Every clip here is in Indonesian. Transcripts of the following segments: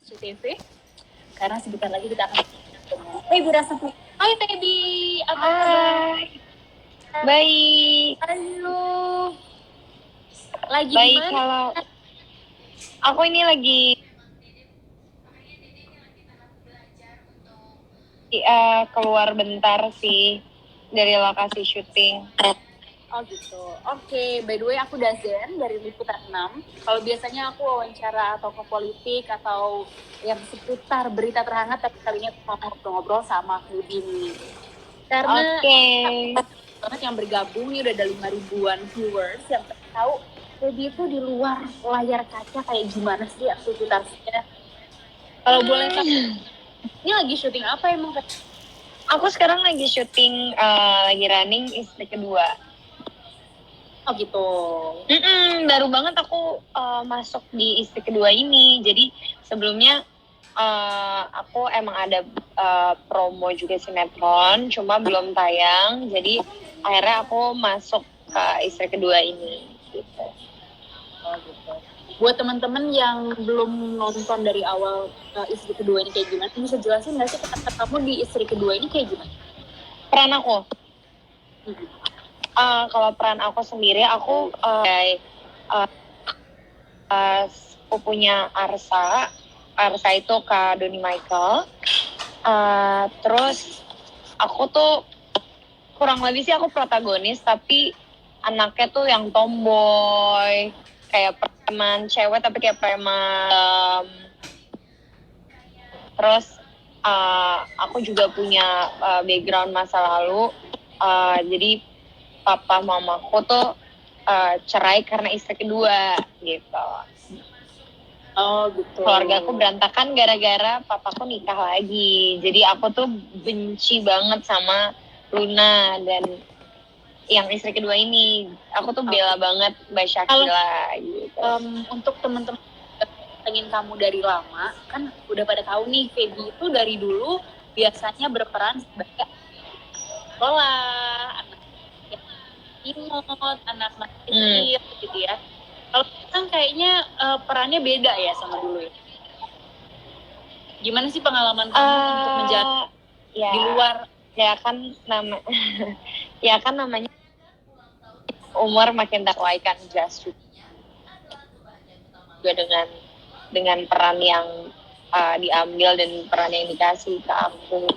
TV karena sebentar lagi kita akan ketemu Feby Rasafli. Hai Feby, apa kabar? Baik. Halo. Lagi Baik, di mana? kalau aku ini lagi keluar bentar sih dari lokasi syuting. Oh gitu. Oke, by the way aku Dazen dari Liputan 6. Kalau biasanya aku wawancara atau ke politik atau yang seputar berita terhangat, tapi kali ini aku mau ngobrol-ngobrol sama Feby nih. Karena banget yang bergabung nih, udah ada 5.000-an viewers yang tahu Feby itu di luar layar kaca kayak gimana sih aktivitasnya. Kalau boleh tahu, ini lagi syuting apa emang? Aku sekarang lagi syuting, lagi running istri kedua. Oh gitu. Baru banget aku masuk di istri kedua ini. Jadi sebelumnya aku emang ada promo juga sinetron, cuma belum tayang. Jadi akhirnya aku masuk ke istri kedua ini. Gitu. Oh gitu. Buat teman-teman yang belum nonton dari awal istri kedua ini kayak gimana, bisa jelasin nggak sih kamu di istri kedua ini kayak gimana? Peran aku? Kalau peran aku sendiri, aku sepupunya Arsa. Arsa itu Kak Doni Michael. Terus aku tuh kurang lebih sih aku protagonis, tapi anaknya tuh yang tomboy, kayak preman cewek tapi kayak preman. Terus aku juga punya background masa lalu. Jadi papa mamaku tuh cerai karena istri kedua gitu. Oh gitu. Keluarga aku berantakan gara-gara papaku nikah lagi. Jadi aku tuh benci banget sama Luna dan yang istri kedua ini. Aku tuh bela banget Mbak Shakila gitu. Untuk teman-teman pengen kamu dari lama, kan udah pada tahu nih Feby itu dari dulu biasanya berperan sebagai sekolah, anak imut, anak kecil gitu ya. Kalau sekarang kayaknya perannya beda ya sama dulu ya. Gimana sih pengalaman kamu untuk menjadi di luar? Ya kan namanya umur makin tak laikan jas juga dengan peran yang diambil dan peran yang dikasih ke aku.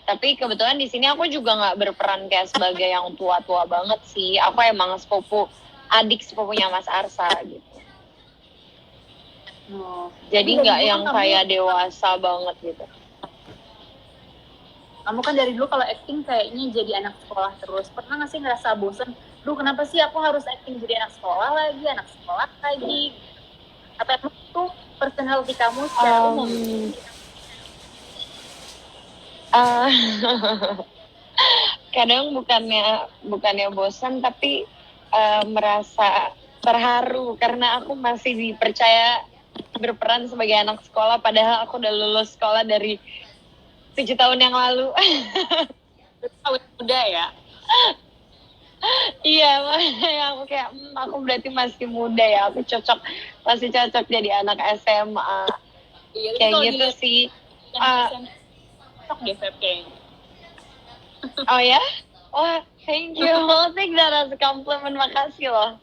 Tapi kebetulan di sini aku juga nggak berperan kayak sebagai yang tua-tua banget sih. Aku emang adik sepupunya Mas Arsa gitu. Jadi nggak yang kayak dewasa banget gitu. Kamu kan dari dulu kalau acting kayaknya jadi anak sekolah terus. Pernah nggak sih ngerasa bosen? Duh, kenapa sih aku harus acting jadi anak sekolah lagi? Apa emang tuh personality kamu secara umum? Kadang bukannya bosan, tapi merasa terharu karena aku masih dipercaya berperan sebagai anak sekolah, padahal aku udah lulus sekolah dari 7 tahun yang lalu. Awet muda ya? Iya, makanya aku kayak aku berarti masih muda ya, aku masih cocok jadi anak SMA. Iya, kayak gitu sih. Cocok deh Feb kayaknya. Oh ya? Wah, thank you. Take that as a compliment, makasih loh.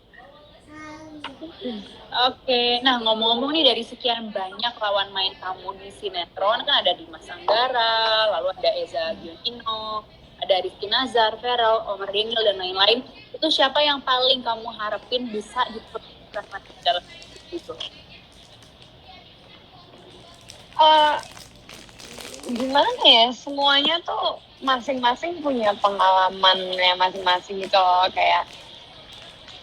Oke, nah ngomong-ngomong nih, dari sekian banyak lawan main kamu di sinetron, kan ada Dimas Anggara, lalu ada Eza Gionino, ada Rizky Nazar, Feral, Omar Daniel, dan lain-lain. Itu siapa yang paling kamu harapin bisa diperlukan dalam itu? Gimana ya, semuanya tuh masing-masing punya pengalamannya masing-masing gitu loh, kayak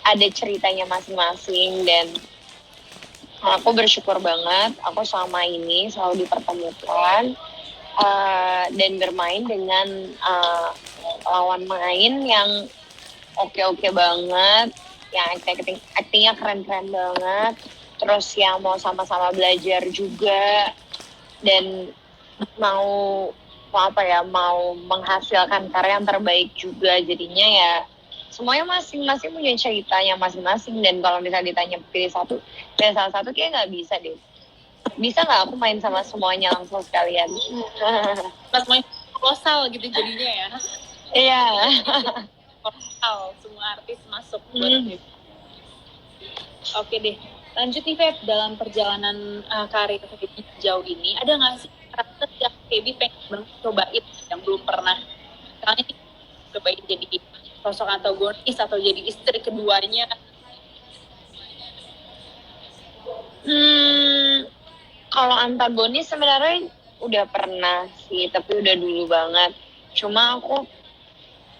ada ceritanya masing-masing. Dan aku bersyukur banget aku selama ini selalu dipertemukan dan bermain dengan lawan main yang oke banget, yang actingnya keren-keren banget, terus yang mau sama-sama belajar juga dan mau menghasilkan karya yang terbaik juga. Jadinya ya semuanya masing-masing punya ceritanya masing-masing, dan kalau misalnya ditanya pilih salah satu kayak nggak bisa deh. bisa nggak aku main sama semuanya langsung sekalian? Pas main kolosal gitu jadinya ya. Iya. Kolosal, semua artis masuk buat Oke deh, lanjut nih Feb, dalam perjalanan karir Feby jauh ini, ada nggak sih karakter yang Feby pengen banget cobain yang belum pernah? Misalnya nih, cobain jadi sosok antagonis atau jadi istri keduanya. Kalau antagonis sebenarnya udah pernah sih, tapi udah dulu banget. Cuma aku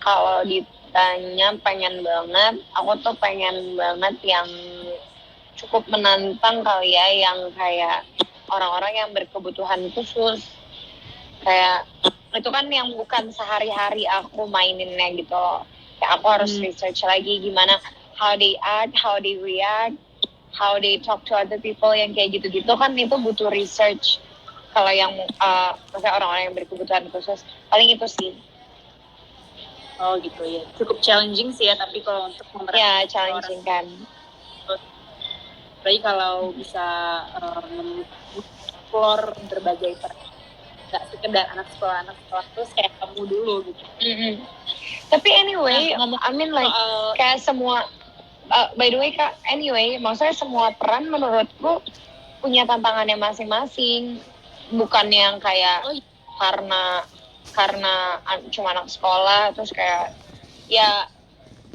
kalau ditanya pengen banget, aku tuh pengen banget yang cukup menantang kali ya, yang kayak orang-orang yang berkebutuhan khusus. Kayak itu kan yang bukan sehari-hari aku maininnya gitu loh. Kayak aku harus research lagi gimana how they act, how they react, how they talk to other people, yang kayak gitu-gitu kan itu butuh research. Kalau yang maksudnya orang-orang yang berkebutuhan khusus, paling itu sih. Oh gitu ya, cukup challenging sih ya, tapi kalau untuk memerankan Ya, challenging kan. Apalagi kalau bisa explore berbagai peran, nggak sekedar anak sekolah terus kayak kamu dulu gitu. Tapi anyway, Nah, I mean like kayak semua by the way Kak, anyway, maksudnya semua peran menurutku punya tantangannya masing-masing. Bukan yang kayak karena cuma anak sekolah terus kayak ya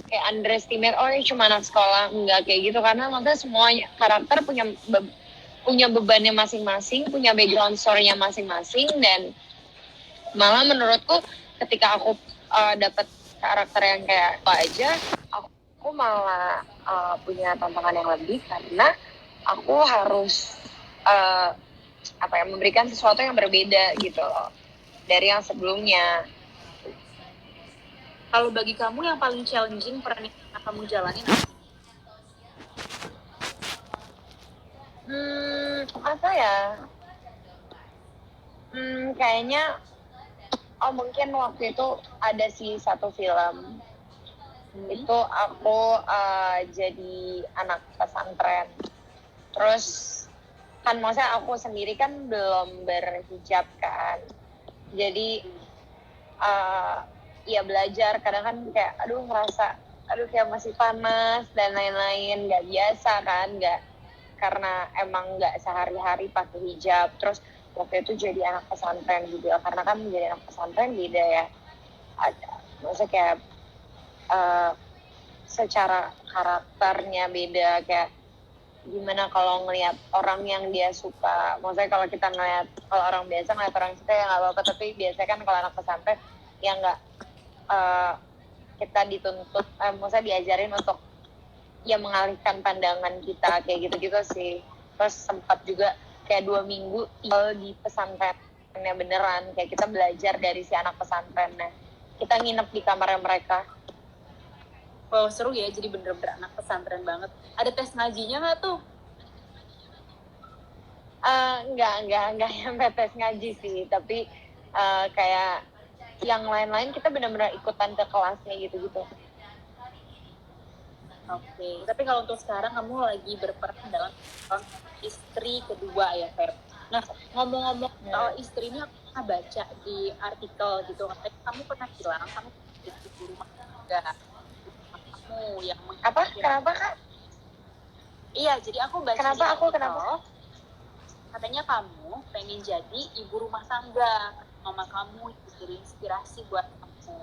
kayak underestimate ini cuma anak sekolah, enggak kayak gitu, karena maksudnya semua karakter punya bebannya masing-masing, punya background story-nya masing-masing, dan malah menurutku ketika aku dapat karakter yang kayak apa aja, aku malah punya tantangan yang lebih karena aku harus memberikan sesuatu yang berbeda gitu loh dari yang sebelumnya. Kalau bagi kamu yang paling challenging peran yang kamu jalanin apa? Apa ya? Kayaknya mungkin waktu itu ada sih satu film. Itu aku jadi anak pesantren. Terus kan maksudnya aku sendiri kan belum berhijab kan. Jadi ya belajar, kadang kan kayak ngerasa kayak masih panas dan lain-lain, nggak biasa kan, nggak, karena emang nggak sehari-hari pakai hijab. Terus waktu itu jadi anak pesantren juga, karena kan menjadi anak pesantren beda ya, maksudnya kayak secara karakternya beda. Kayak gimana kalau ngelihat orang yang dia suka, maksudnya kalau kita ngelihat, kalau orang biasa ngelihat orang suka ya nggak apa-apa, tapi biasanya kan kalau anak pesantren ya nggak, kita dituntut, maksudnya diajarin untuk ya mengalihkan pandangan kita kayak gitu-gitu sih. Terus sempat juga kayak 2 minggu tinggal di pesantrennya beneran, kayak kita belajar dari si anak pesantrennya, kita nginep di kamarnya mereka. Wow, seru ya, jadi bener-bener anak pesantren banget. Ada tes ngajinya nggak tuh? Enggak sampai tes ngaji sih, tapi kayak yang lain-lain kita benar-benar ikutan ke kelasnya gitu-gitu. Oke, tapi kalau untuk sekarang kamu lagi berperan dalam istri kedua ya, Feb. Nah, ngomong-ngomong soal istri ini, aku pernah baca di artikel gitu, katanya kamu pernah bilang kamu ibu rumah tangga. Kamu yang apa? Kenapa Kak? Iya, jadi aku baca kenapa? Katanya kamu pengen jadi ibu rumah tangga, mama kamu jadi inspirasi buat kamu.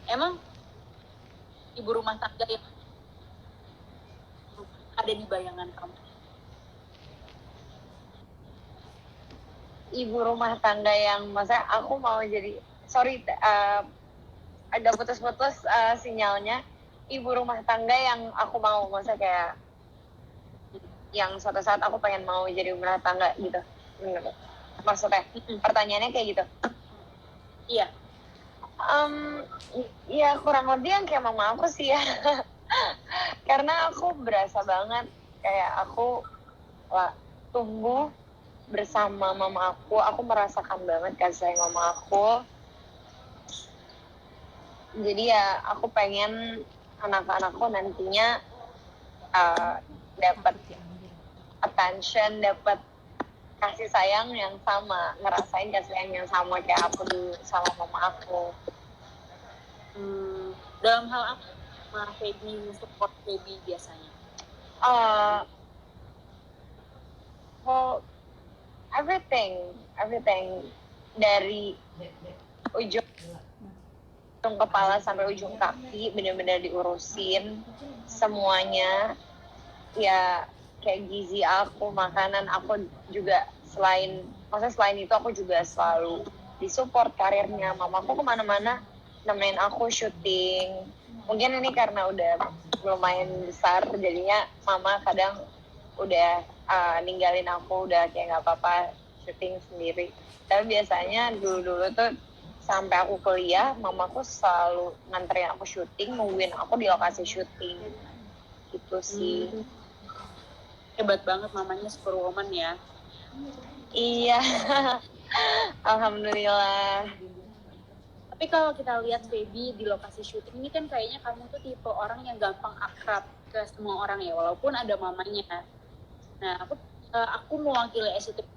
Emang ibu rumah tangga yang ada di bayangan kamu? Ibu rumah tangga yang, maksudnya aku mau jadi, sorry agak putus-putus sinyalnya. Ibu rumah tangga yang aku mau, maksudnya kayak yang suatu saat aku pengen mau jadi rumah tangga gitu. Bener. Maksudnya pertanyaannya kayak gitu. Iya. Ya kurang lebih yang kayak mama aku sih ya. Karena aku berasa banget kayak aku tumbuh bersama mama aku merasakan banget kasih sayang mama aku. Jadi ya aku pengen anak-anakku nantinya dapat attention, dapat kasih sayang yang sama, ngerasain kasih sayang yang sama kayak aku dulu sama mama aku. Dalam hal apa sama Feby, support Feby biasanya? Well, everything dari ujung kepala sampai ujung kaki benar-benar diurusin semuanya. Ya kayak gizi aku, makanan aku juga selain itu aku juga selalu disupport karirnya. Mamaku kemana-mana nemenin aku syuting. Mungkin ini karena udah lumayan besar jadinya mama kadang udah ninggalin aku, udah kayak nggak apa-apa syuting sendiri. Tapi biasanya dulu tuh sampai aku kuliah mamaku selalu nganterin aku syuting, nungguin aku di lokasi syuting gitu sih. Hebat banget mamanya, superwoman ya. Iya. Alhamdulillah. Tapi kalau kita lihat Feby di lokasi syuting ini kan kayaknya kamu tuh tipe orang yang gampang akrab ke semua orang ya, walaupun ada mamanya. Nah, aku mewakili SCTV.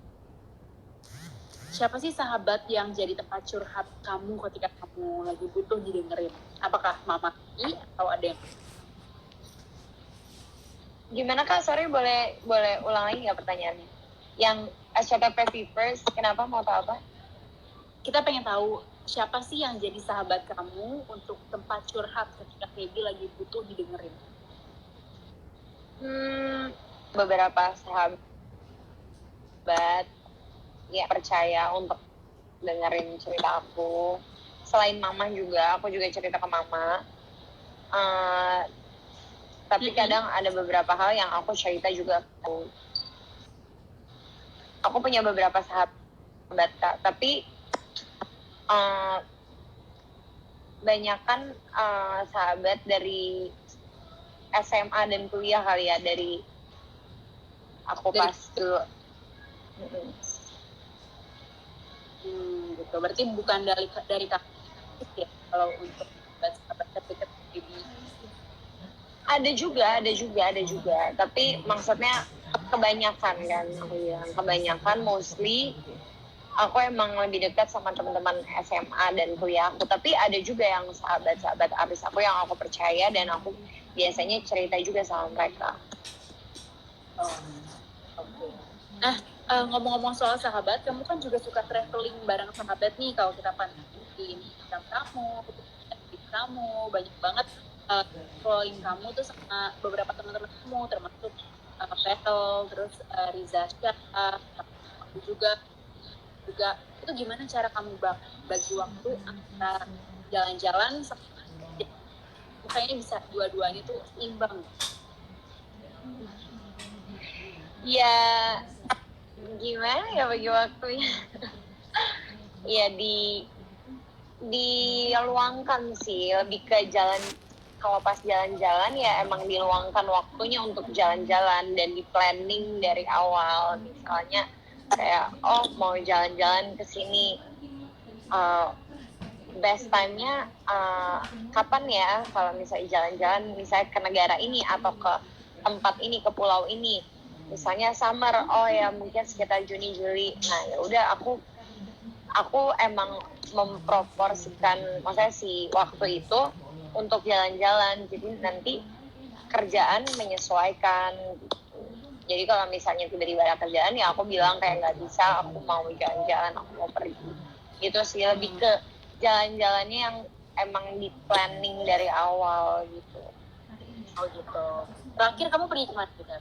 Siapa sih sahabat yang jadi tempat curhat kamu ketika kamu lagi butuh didengerin? Apakah Mama I atau ada yang? Gimana Kak? Sorry, boleh ulang lagi nggak pertanyaannya? Yang SCTV First, kenapa mau tahu apa? Kita pengen tahu siapa sih yang jadi sahabat kamu untuk tempat curhat ketika Feby lagi butuh didengerin? Beberapa sahabat ya percaya untuk dengerin cerita aku. Selain mama juga, aku juga cerita ke mama. Tapi kadang ada beberapa hal yang aku cerita juga ke aku punya beberapa sahabat Kak, tapi banyakan sahabat dari SMA dan kuliah kali ya, dari aku pas dulu. Gitu. Berarti bukan dari kakak ya kalau untuk sahabat dekat Feby. Ada juga. Tapi maksudnya kebanyakan kan, aku bilang kebanyakan mostly aku emang lebih dekat sama teman-teman SMA dan kuliah aku. Tapi ada juga yang sahabat artis aku yang aku percaya dan aku biasanya cerita juga sama mereka. Nah, ngomong-ngomong soal sahabat, kamu kan juga suka traveling bareng sahabat nih. Kalau kita pantengin Instagram kamu banyak banget following kamu tuh sama beberapa teman-teman kamu, termasuk Petal, terus Riza Syah, aku juga itu gimana cara kamu bagi waktu antara jalan-jalan sama kayaknya bisa dua-duanya tuh imbang. Ya gimana ya bagi waktunya? Ya diluangkan sih, lebih ke jalan. Kalau pas jalan-jalan ya emang diluangkan waktunya untuk jalan-jalan dan di planning dari awal. Misalnya kayak mau jalan-jalan ke sini, best time-nya kapan ya kalau misalnya jalan-jalan misalnya ke negara ini atau ke tempat ini, ke pulau ini. Misalnya summer, ya mungkin sekitar Juni Juli. Nah ya udah aku emang memproporsikan maksudnya si waktu itu untuk jalan-jalan, jadi nanti kerjaan menyesuaikan gitu. Jadi kalau misalnya tiba-tiba ada kerjaan ya aku bilang kayak nggak bisa, aku mau jalan-jalan, aku mau pergi gitu sih. Lebih ke jalan-jalannya yang emang di planning dari awal gitu. Oh gitu. Terakhir kamu pergi kemana juga?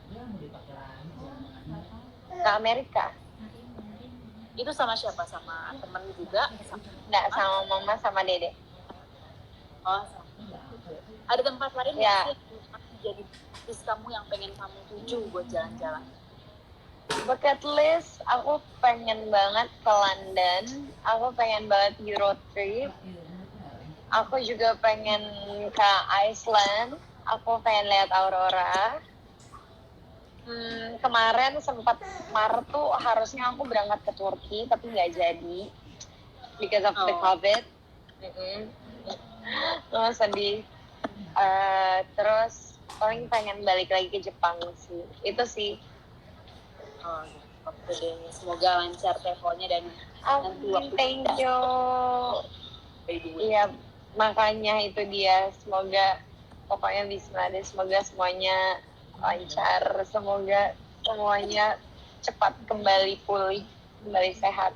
Ke Amerika. Itu sama siapa? Sama temen juga? Nggak, sama mama sama dede. Oh, sama. Ada tempat lain ya. Yang jadi list kamu yang pengen kamu tuju buat jalan-jalan? Bucket list, aku pengen banget ke London, aku pengen banget Euro trip, aku juga pengen ke Iceland, aku pengen lihat aurora. Kemarin sempat Maret tuh harusnya aku berangkat ke Turki tapi nggak jadi because of the COVID. Sedih. Terus paling pengen balik lagi ke Jepang sih, itu sih. Oke deh, semoga lancar travelnya dan nanti waktu Thank you. by the way. Iya, makanya itu dia. Semoga pokoknya Bisma deh. Semoga semuanya lancar. Semoga semuanya cepat kembali pulih, kembali sehat.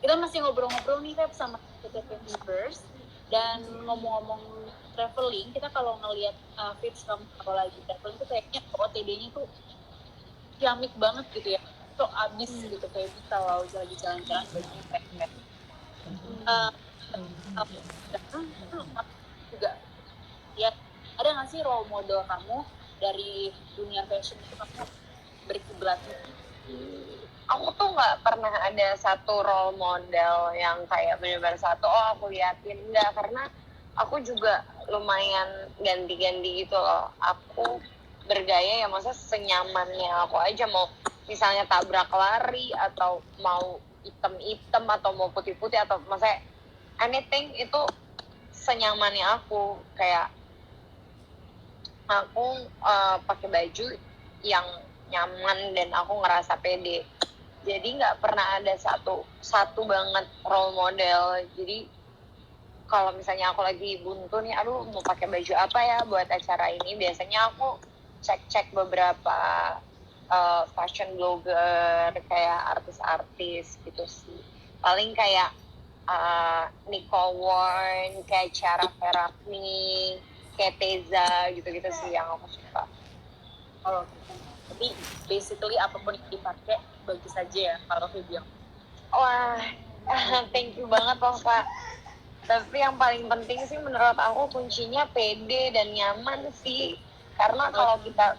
Kita masih ngobrol-ngobrol nih Feb sama PTP Members, dan ngomong-ngomong traveling, kita kalau ngelihat Fitz kamu kalau lagi traveling tuh kayaknya OTD-nya tuh ciamik banget gitu ya, tuh abis gitu kayak kalau lagi jalan-jalan kayak juga ya, ada nggak sih role model kamu dari dunia fashion itu kamu berkiblatnya? Aku tuh nggak pernah ada satu role model yang kayak benar-benar satu aku liatin, enggak, karena aku juga lumayan ganti-ganti gitu loh. Aku bergaya ya maksudnya senyamannya aku aja, mau misalnya tabrak lari atau mau hitam-hitam atau mau putih-putih atau maksudnya anything itu senyamannya aku. Kayak aku pakai baju yang nyaman dan aku ngerasa pede. Jadi nggak pernah ada satu banget role model. Jadi kalau misalnya aku lagi buntu nih, aduh mau pakai baju apa ya buat acara ini, biasanya aku cek beberapa fashion blogger, kayak artis-artis gitu sih. Paling kayak Nicole Warren, kayak Cara Ferragni, kayak Teza gitu-gitu sih yang aku suka. Oh, tapi basically apapun yang dipakai bagus saja ya kalau bilang. Wah, thank you banget loh Kak. Tapi yang paling penting sih menurut aku kuncinya pede dan nyaman sih. Karena kalau kita,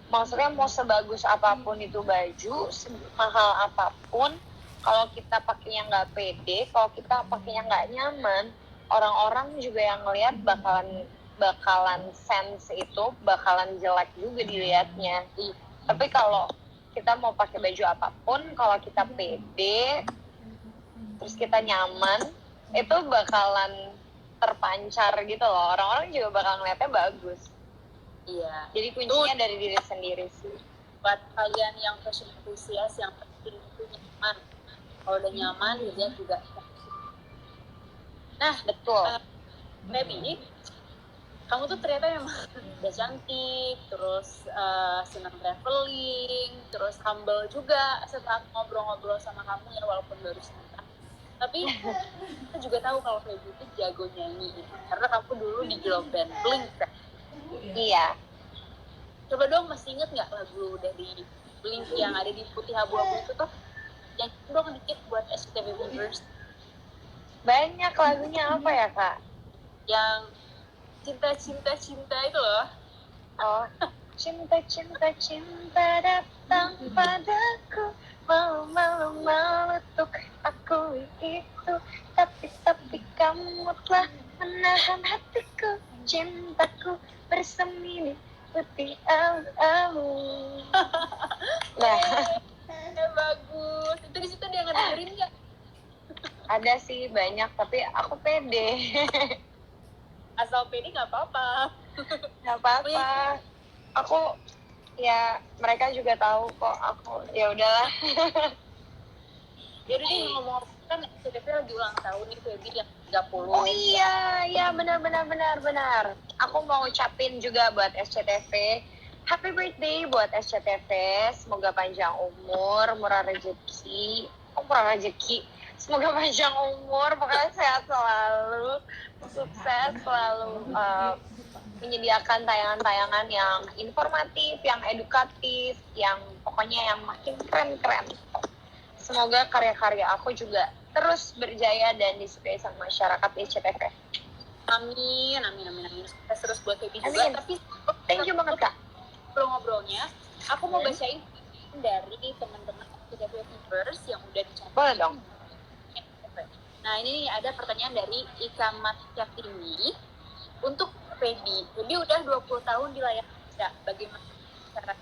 maksudnya mau sebagus apapun itu baju, mahal apapun, kalau kita pakainya nggak pede, kalau kita pakainya nggak nyaman, orang-orang juga yang ngelihat bakalan sense itu bakalan jelek juga dilihatnya. Tapi kalau kita mau pakai baju apapun, kalau kita pede, terus kita nyaman, itu bakalan terpancar gitu loh. Orang-orang juga bakal ngeliatnya bagus. Iya. Jadi kuncinya dari diri sendiri sih. Buat kalian yang fashion enthusiast, yang penting itu nyaman. Kalau udah nyaman, dilihat juga. Nah, Betul. maybe kamu tuh ternyata memang udah cantik, terus senang traveling, terus humble juga setelah ngobrol-ngobrol sama kamu ya, walaupun baru sebentar. Tapi kita juga tahu kalau Feby itu jago nyanyi, karena kamu dulu di girl band Blink kan? Iya. Coba dong, masih inget nggak lagu dari Blink yang ada di putih abu-abu itu tuh? Yang dong dikit buat SCTV Members. Banyak lagunya apa ya Kak? Yang cinta itu loh. Oh, cinta datang padaku, malu meletuk aku itu, tapi kamu telah menahan hatiku, cintaku bersemi di putih abu-abu. Nah, Bagus. Itu di situ dia ngedengerin nggak? ada sih banyak, tapi aku pede. Asal pede nggak apa-apa. Nggak apa-apa. Aku ya mereka juga tahu kok aku ya udahlah. Jadi nih ngomong kan SCTV lagi ulang tahun nih Feby yang 30. Oh iya benar. Aku mau ucapin juga buat SCTV. Happy birthday buat SCTV. Semoga panjang umur, murah rezeki. Semoga panjang umur, pokoknya sehat selalu, sukses selalu, menyediakan tayangan-tayangan yang informatif, yang edukatif, yang pokoknya yang makin keren-keren. Semoga karya-karya aku juga terus berjaya dan disukai sama masyarakat SCTV. Amin. Sukses terus buat Feby juga. Amin. Tapi Thank you banget Kak. ngobrol-ngobrolnya, aku mau bacain dari teman-teman SCTV Viewers yang udah dicatat. Boleh dong. Nah, ini ada pertanyaan dari Ika Matyatini untuk Feby. Feby udah 20 tahun di layar kaca. Bagaimana cara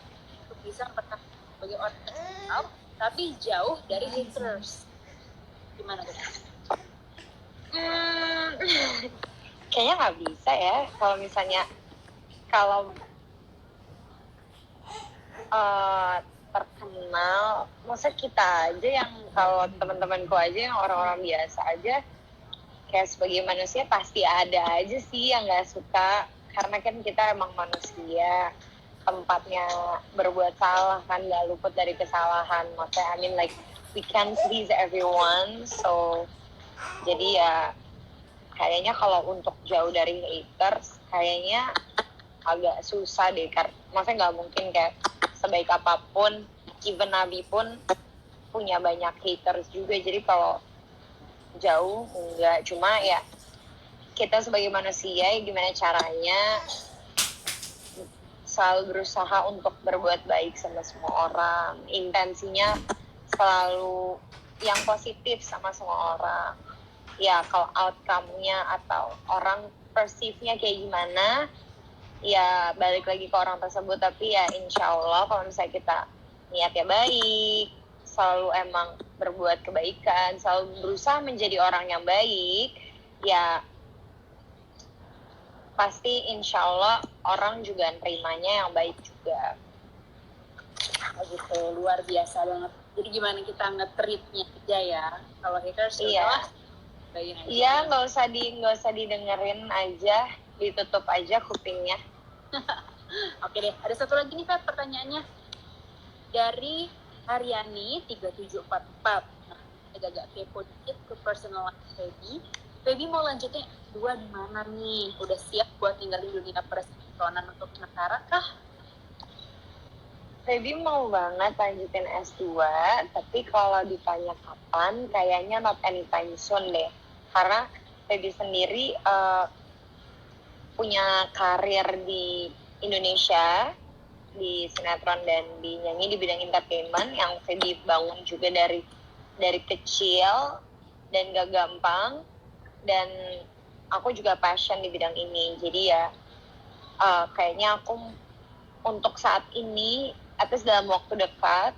untuk bisa mempertahankan sebagai orang terkenal tapi jauh dari haters? Gimana tuh? Kayaknya nggak bisa ya kalau misalnya terkenal, masa kita aja yang, kalau teman-temanku aja yang orang-orang biasa aja, kayak sebagai manusia pasti ada aja sih yang nggak suka, karena kan kita emang manusia, tempatnya berbuat salah kan, nggak luput dari kesalahan. Maksudnya I mean like we can't please everyone, so jadi ya kayaknya kalau untuk jauh dari haters kayaknya agak susah deh, karena maksudnya nggak mungkin kayak sebaik apapun, even Nabi pun punya banyak haters juga. Jadi kalau jauh enggak, cuma ya kita sebagai manusia ya gimana caranya selalu berusaha untuk berbuat baik sama semua orang, intensinya selalu yang positif sama semua orang. Ya kalau outcome-nya atau orang perceive-nya kayak gimana, ya balik lagi ke orang tersebut. Tapi ya insya Allah kalau misalnya kita niatnya baik, selalu emang berbuat kebaikan, selalu berusaha menjadi orang yang baik, ya pasti insya Allah orang juga nerimanya yang baik juga. Gitu, luar biasa banget. Jadi gimana kita nge-treatnya aja ya. Kalau haters Iya. bayin aja. Iya, nggak usah didengerin aja, ditutup aja kupingnya. Oke deh, ada satu lagi nih Feb pertanyaannya. Dari Haryani 3744. Nah, agak kepo dikit ke personal life Feby. Feby mau lanjutnya S2 di mana nih? Udah siap buat tinggalin dunia perseronan untuk sementara kah? Feby mau banget lanjutin S2, tapi kalau ditanya kapan, kayaknya not anytime soon deh. Karena Feby sendiri punya karir di Indonesia, di sinetron dan di nyanyi di bidang entertainment yang Feby bangun juga dari kecil dan gak gampang. Dan aku juga passion di bidang ini. Jadi ya kayaknya aku untuk saat ini, atas dalam waktu dekat,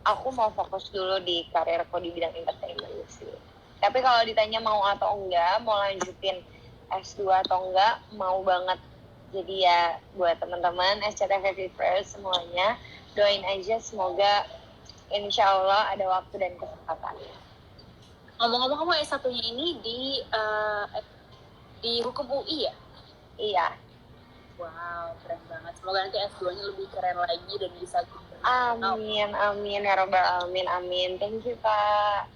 aku mau fokus dulu di karirku di bidang entertainment sih. Tapi kalau ditanya mau atau enggak, mau lanjutin S2 atau enggak, mau banget. Jadi ya buat teman-teman SCTV First semuanya, doain aja semoga insya Allah ada waktu dan kesempatan. Ngomong-ngomong, kamu S1-nya ini di Hukum UI ya? Iya. Wow, keren banget. Semoga nanti S2-nya lebih keren lagi dan bisa gitu. Amin, amin, ya Rabbal Alamin, amin. Thank you, Kak.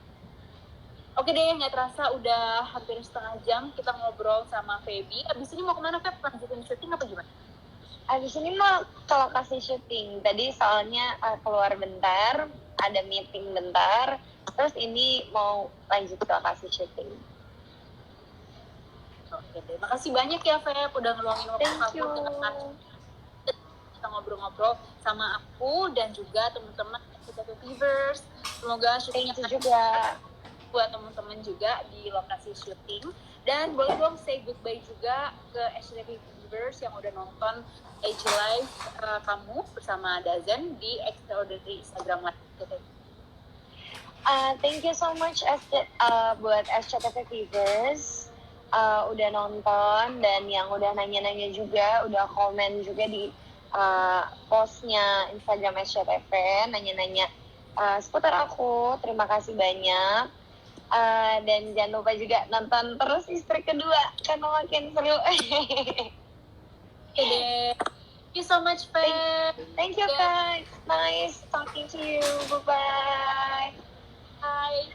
Oke deh, nggak terasa udah hampir setengah jam kita ngobrol sama Feby. Abis ini mau kemana, Feb? Lanjutin syuting apa gimana? Abis ini mau ke lokasi syuting. Tadi soalnya keluar bentar, ada meeting bentar. Terus ini mau lanjut ke lokasi syuting. Oke deh, makasih banyak ya Feb udah ngeluangin waktu Thank you. Kita ngobrol-ngobrol sama aku dan juga teman-teman SCTV Viewers. Semoga syutingnya juga buat teman-teman juga di lokasi syuting. Dan boleh dong say goodbye juga ke SCTV Viewers yang udah nonton AG Live kamu bersama Dazen di Extraordinary Instagram Live SCTV. Thank you so much buat SCTV Viewers. Udah nonton dan yang udah nanya-nanya juga, udah komen juga di postnya Instagram SCTV, nanya-nanya seputar aku. Terima kasih banyak. Dan jangan lupa juga nonton terus Istri Kedua karena makin seru. Okay. Thank you so much, Feb. Thank you, guys. Nice talking to you. Bye-bye. Bye.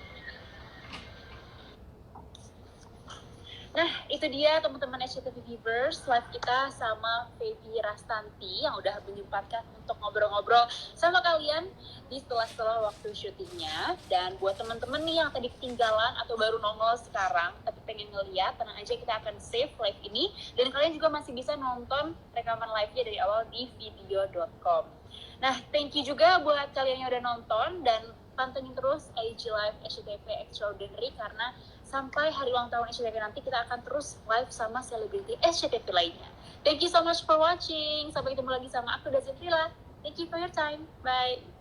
Nah, itu dia teman-teman SCTV Viewers, live kita sama Feby Rastanti yang udah menyempatkan untuk ngobrol-ngobrol sama kalian di setelah waktu syutingnya. Dan buat teman-teman nih yang tadi ketinggalan atau baru nongol sekarang tapi pengen ngeliat, tenang aja, kita akan save live ini. Dan kalian juga masih bisa nonton rekaman live-nya dari awal di video.com. Nah, thank you juga buat kalian yang udah nonton dan pantengin terus AG Live SCTV Extraordinary karena sampai hari ulang tahun SCTV nanti kita akan terus live sama selebriti SCTV lainnya. Thank you so much for watching. Sampai ketemu lagi sama aku, Dazen Trila. Thank you for your time. Bye.